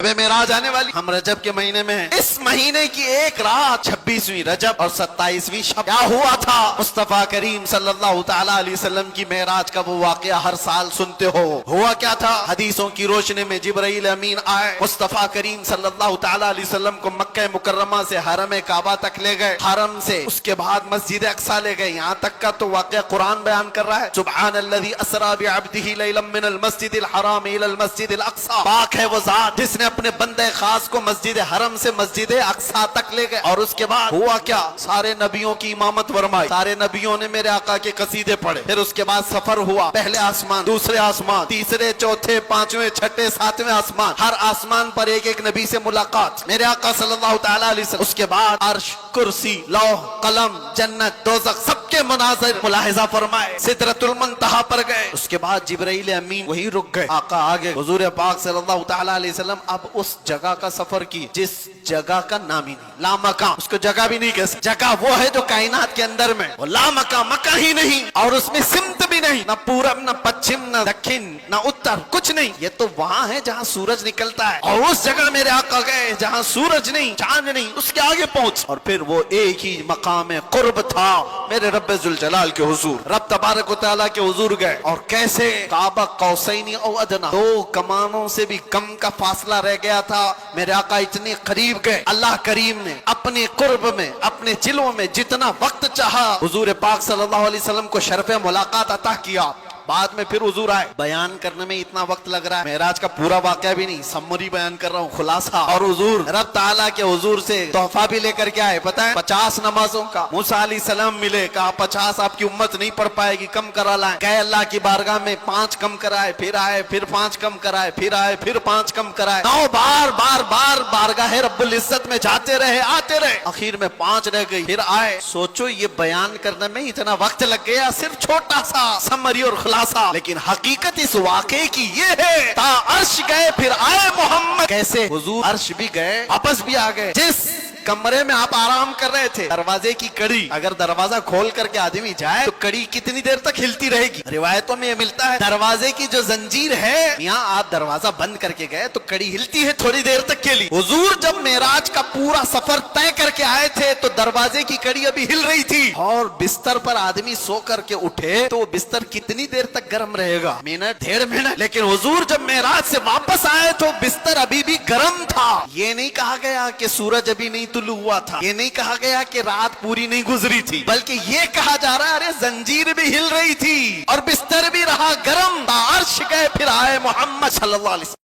मेराज आने वाली, हम रजब के महीने में हैं। इस महीने की एक रात 26वीं रजब और 27वीं शब क्या हुआ था? मुस्तफा करीम सल्लल्लाहु तआला अलैहि वसल्लम की मेराज का वो वाकया हर साल सुनते हो। हुआ क्या था? हदीसों की रोशनी में जिब्राइल अमीन आए, मुस्तफा करीम सल्लल्लाहु तआला अलैहि वसल्लम को मक्का मुकर्रमा से हरम काबा तक ले गए, हरम से उसके बाद मस्जिद अक्सा ले गए। यहाँ तक का तो वाकया कुरान बयान कर रहा है, सुब्हानल्लज़ी अस्रा बिअब्दिही लैलन मिनल मस्जिदिल हराम इलल मस्जिदिल अक्सा। पाक है वो जात जिसने अपने बंदे खास को मस्जिद हरम से मस्जिद अक्सा तक ले गए। और उसके बाद हुआ क्या? सारे नबियों की इमामत फरमाई, सारे नबियों ने मेरे आका के कसीदे पढ़े। फिर उसके बाद सफर हुआ, पहले आसमान, दूसरे आसमान, तीसरे, चौथे, पांचवें, छठे, सातवें आसमान। हर आसमान पर एक एक नबी से मुलाकात, मेरे आका सल्लल्लाहु तआला अलैहि वसल्लम। उसके बाद अर्श, कुर्सी, लौह कलम, जन्नत, दोज़ख, सबके मनाज़िर मुलाहिज़ा फरमाए। सिदरतुल मुंतहा पर गए। उसके बाद जिब्राइल अमीन वहीं रुक गए, आका आगे। हुजूर पाक सल्लल्लाहु तआला अलैहि वसल्लम अब उस जगह का सफर की जिस जगह का नाम ही नहीं, लामका, उसको जगह भी नहीं कह सकते। जगह वो है जो कायनात के अंदर में, वो लामका, मक्का ही नहीं, और उसमें सिमत भी नहीं, ना पूरब, ना पश्चिम, ना दक्षिण, ना उत्तर, कुछ नहीं। ये तो वहां है जहां सूरज निकलता है, और उस जगह मेरे आका गए जहां सूरज नहीं, चांद नहीं, उसके आगे पहुंच। और फिर वो एक ही मकाम कुर्ब था, मेरे रब्बे जुल जलाल के हुजूर, रब तबारक व तआला के हुजूर गए। और कैसे? काबा कौसैनी औ अदना, दो कमानों से भी कम का फासला रह गया था। मेरे आका इतने करीब गए, अल्लाह करीम ने अपने कुर्ब में, अपने जिलों में जितना वक्त चाहा हुजूर पाक सल्लल्लाहु अलैहि वसल्लम को शरफ़े मुलाकात अता किया। बाद में फिर हुजूर आए। बयान करने में इतना वक्त लग रहा है, मेराज का पूरा वाकया भी नहीं, समरी बयान कर रहा हूँ, खुलासा। और हुजूर रब ताला के हुजूर से तोहफा भी लेकर के आए, पता है? 50 नमाजों का। मूसा अलैहिस्सलाम मिले, कहा 50 आपकी उम्मत नहीं पढ़ पाएगी, कम करा लाए। गए अल्लाह की बारगाह में, 5 कम कराए, फिर आए, फिर 5 कम कराए, फिर आए, फिर 5 कम कराए। 9 बार बार बार बारगाह रब्बुल इज्जत में जाते रहे, आते रहे, आखिर में 5 रह गई, फिर आए। सोचो ये बयान करने में इतना वक्त लग गया, सिर्फ छोटा सा समरी और खुलासा। लेकिन हकीकत इस वाक़े की ये है, ता अर्श गए फिर आए मोहम्मद। कैसे? हुजूर अर्श भी गए, वापस भी आ गए। जिस कमरे में आप आराम कर रहे थे, दरवाजे की कड़ी, अगर दरवाजा खोल करके आदमी जाए तो कड़ी कितनी देर तक हिलती रहेगी? रिवायतों में ये मिलता है, दरवाजे की जो जंजीर है, यहाँ आप दरवाजा बंद करके गए तो कड़ी हिलती है थोड़ी देर तक के लिए। हुजूर जब मेराज का पूरा सफर तय करके आए थे तो दरवाजे की कड़ी अभी हिल रही थी, और बिस्तर पर आदमी सो करके उठे तो बिस्तर कितनी देर तक गर्म रहेगा? Minute, 1.5 minute. लेकिन हुजूर जब मेराज से वापस आए तो बिस्तर अभी भी गर्म था। ये नहीं कहा गया कि सूरज अभी नहीं तुलू हुआ था, ये नहीं कहा गया कि रात पूरी नहीं गुजरी थी, बल्कि ये कहा जा रहा है अरे जंजीर भी हिल रही थी और बिस्तर भी रहा गरम। अर्श गए फिर आए मोहम्मद सल्लल्लाहु अलैहि वसल्लम।